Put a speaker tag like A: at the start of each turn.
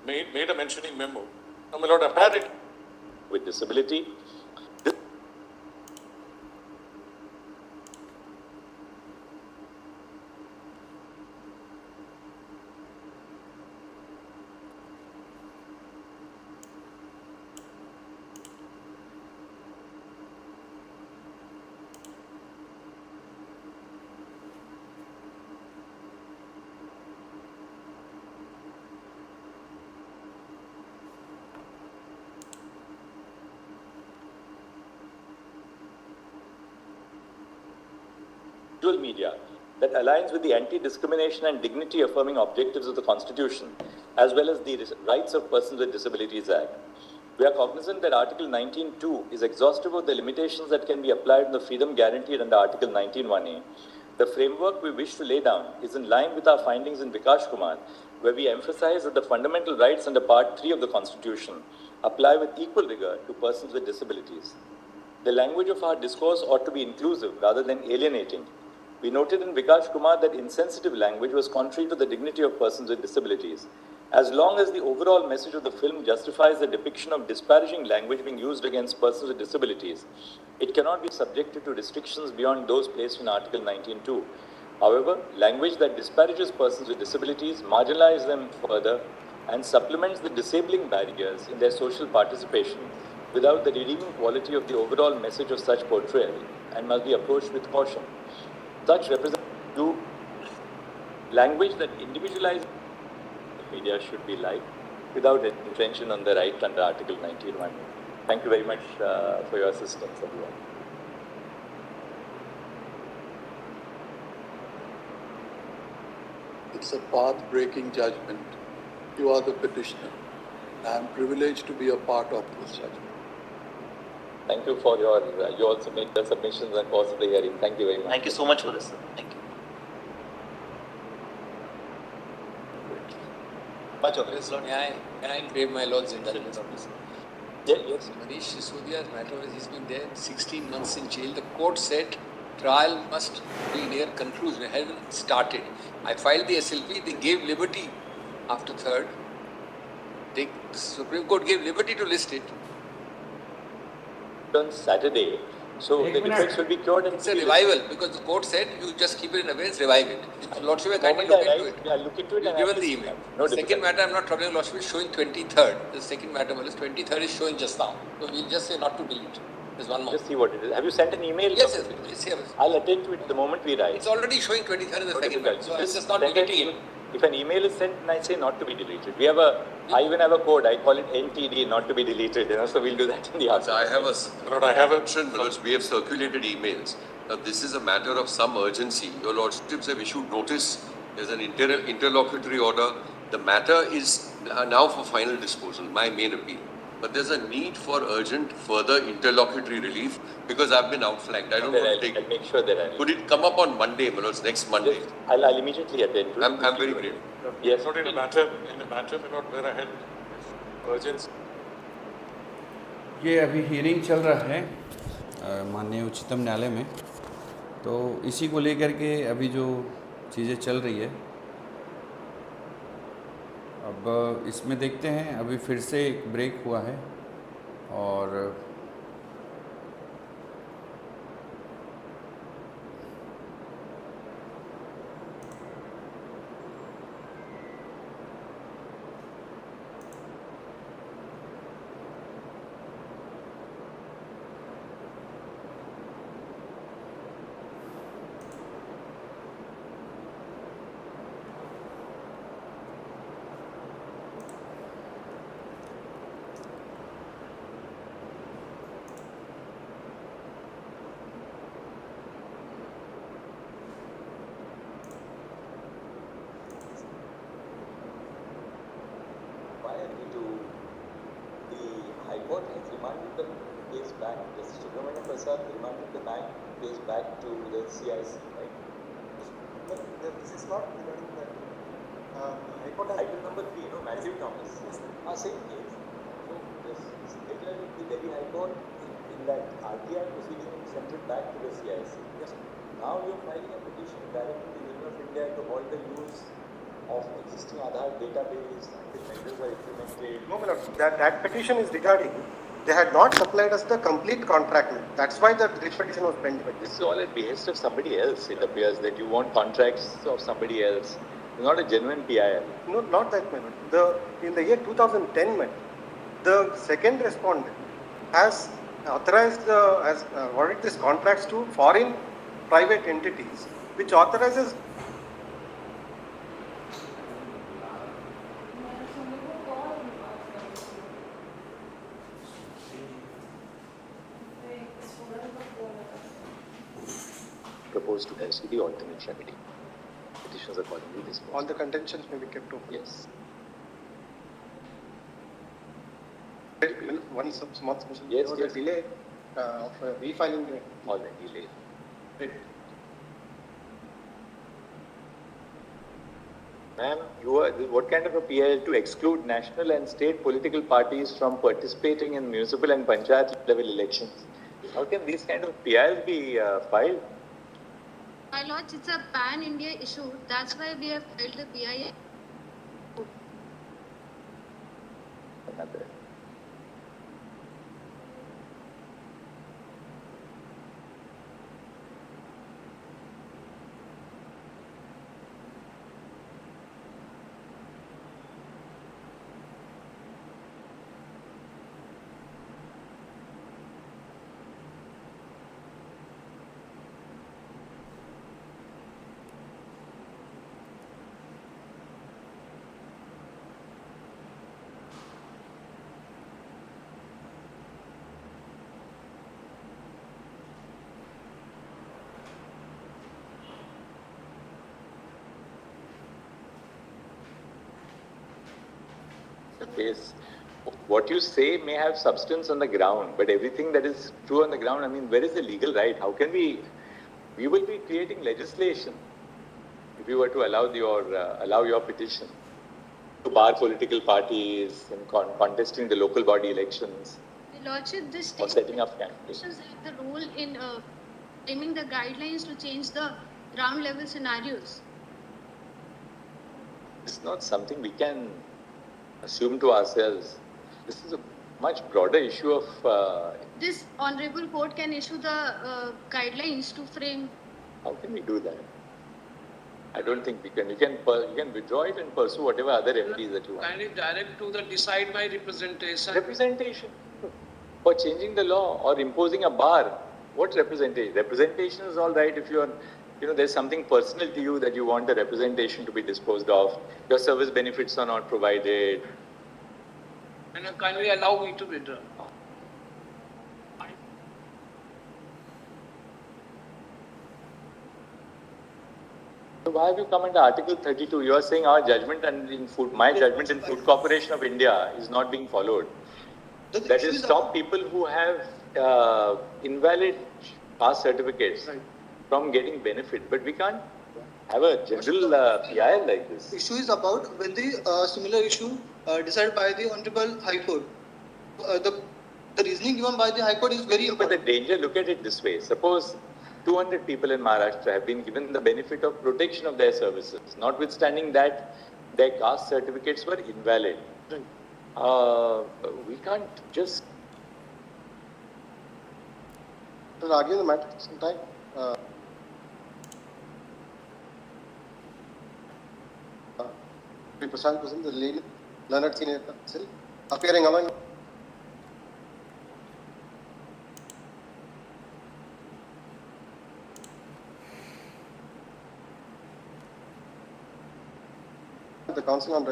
A: made a mentioning memo. Now, my lord, I've had it with disability. Media that aligns with the anti-discrimination and dignity-affirming objectives of the Constitution, as well as the Rights of Persons with Disabilities Act. We are cognizant that Article 19.2 is exhaustive of the limitations that can be applied in the freedom guaranteed under Article 19.1a. The framework we wish to lay down is in line with our findings in Vikash Kumar, where we emphasize that the fundamental rights under Part 3 of the Constitution apply with equal rigor to persons with disabilities. The language of our discourse ought to be inclusive rather than alienating. We noted in Vikash Kumar that insensitive language was contrary to the dignity of persons with disabilities. As long as the overall message of the film justifies the depiction of disparaging language being used against persons with disabilities, it cannot be subjected to restrictions beyond those placed in Article 19.2. However, language that disparages persons with disabilities, marginalizes them further, and supplements the disabling barriers in their social participation without the redeeming quality of the overall message of such portrayal, and must be approached with caution. Such representative language that individualizes media should be liked without infringement on the right under Article 19.1. Thank you very much for your assistance, everyone.
B: It's a path-breaking judgment. You are the petitioner. I am privileged to be a part of this judgment.
A: Thank you for your, you also made the submissions and course of the hearing. Thank you very much.
C: Thank you so much for this, sir. Thank you.
D: Much of this, Lord. Can I crave my Lord's indulgence on this?
A: Yeah, yes.
D: Manish Sisodia's matter is he's been there 16 months in jail. The court said trial must be near conclusion. It hasn't started. I filed the SLP. They gave liberty after third. The Supreme Court gave liberty to list it.
A: On Saturday, so the defects will be cured. And
D: it's a revival because the court said you just keep it in abeyance, revive it. Lordship, kindly look into it.
A: Yeah, look into it.
D: You've given the email.
A: No
D: second matter, I'm not troubling Lordship, is showing 23rd. The second matter is 23rd is showing just now. So we'll just say not to delete. There's one more.
A: Just see what it is. Have you sent an email?
D: Yes, yes. It's here.
A: I'll attend to it the moment we write.
D: It's already showing 23rd in the second matter. So it's just not deleting it.
A: If an email is sent and I say not to be deleted, we have I even have a code, I call it NTD, not to be deleted, so we'll do that in the afternoon.
E: I have a option, because we have circulated emails. Now this is a matter of some urgency. Your Lordships have issued notice, there's an interlocutory order. The matter is now for final disposal, my main appeal. But there's a need for urgent further interlocutory relief because I've been outflanked. I don't want to take.
A: I'll make sure that I.
E: Could it come up on Monday, next Monday?
A: Yes, I'll immediately attend to it.
E: I'm very grateful.
A: Yes. Not in a matter, not where I had urgency.
F: ये अभी hearing चल रहा है माननीय उच्चतम न्यायालय में, तो इसी को लेकर के अभी जो चीज़ें चल रही है, अब इसमें देखते हैं. अभी फिर से एक ब्रेक हुआ है और
A: Court has remanded the case back, Justice Subramanian Prasad remanded the case back to the CIC, right?
G: But this is not regarding the High Court.
A: Item number 3, Matthew Thomas. Same case. So this declared the Delhi High Court in that RTI proceeding sent it back to the CIC.
G: Yes.
A: Now you are filing a petition directing the Union of India to halt the use of existing Aadhaar database until measures are implemented.
G: No, my lord, that petition is regarding, they had not supplied us the complete contract. That's why the writ petition was pending.
A: But this is all at behest of somebody else. It appears that you want contracts of somebody else. It's not a genuine PIL.
G: No, not that, my lord. In the year 2010, my, the second respondent has authorized has awarded these contracts to foreign private entities, which authorizes
A: Proposed to pursue the alternate remedy. Petitions accordingly disposed.
G: all the contentions may be kept open.
A: Yes.
G: One small submission.
A: Yes,
G: there was
A: yes.
G: a delay of refiling the
A: Already late.
G: writ.
A: Ma'am, what kind of a PIL to exclude national and state political parties from participating in municipal and panchayat level elections? How can these kind of PILs be filed?
C: My lords, it's a pan-India issue. That's why we have filed the PIL.
A: Another. Case. What you say may have substance on the ground, but everything that is true on the ground, I mean, where is the legal right? How can we will be creating legislation if we were to allow your petition to bar political parties in contesting the local body elections
C: My lordship, this
A: or setting up candidates.
C: have the role in framing the guidelines to change the ground level scenarios.
A: It's not something we can assume to ourselves. This is a much broader issue of
C: This honorable court can issue the guidelines to frame.
A: how can we do that? I don't think we can. You can withdraw it and pursue whatever other remedies that you want.
H: Kindly direct to the decide by representation.
A: Representation for changing the law or imposing a bar. What representation? Representation is all right if you are, there's something personal to you that you want the representation to be disposed of. Your service benefits are not provided.
H: And kindly allow me to withdraw.
A: So why have you come under Article 32? You are saying our judgment my judgment in Food Corporation of India is not being followed. That is, stop people who have invalid caste certificates from getting benefit. But we can't have a general PIL like this.
I: Issue is about when the similar issue decided by the Honorable High Court. The reasoning given by the High Court is very
A: But
I: important.
A: the danger, look at it this way. Suppose 200 people in Maharashtra have been given the benefit of protection of their services, notwithstanding that their caste certificates were invalid. We can't just...
G: We'll argue the matter sometime. Prashant Kusin, the learned senior counsel, appearing among the Council on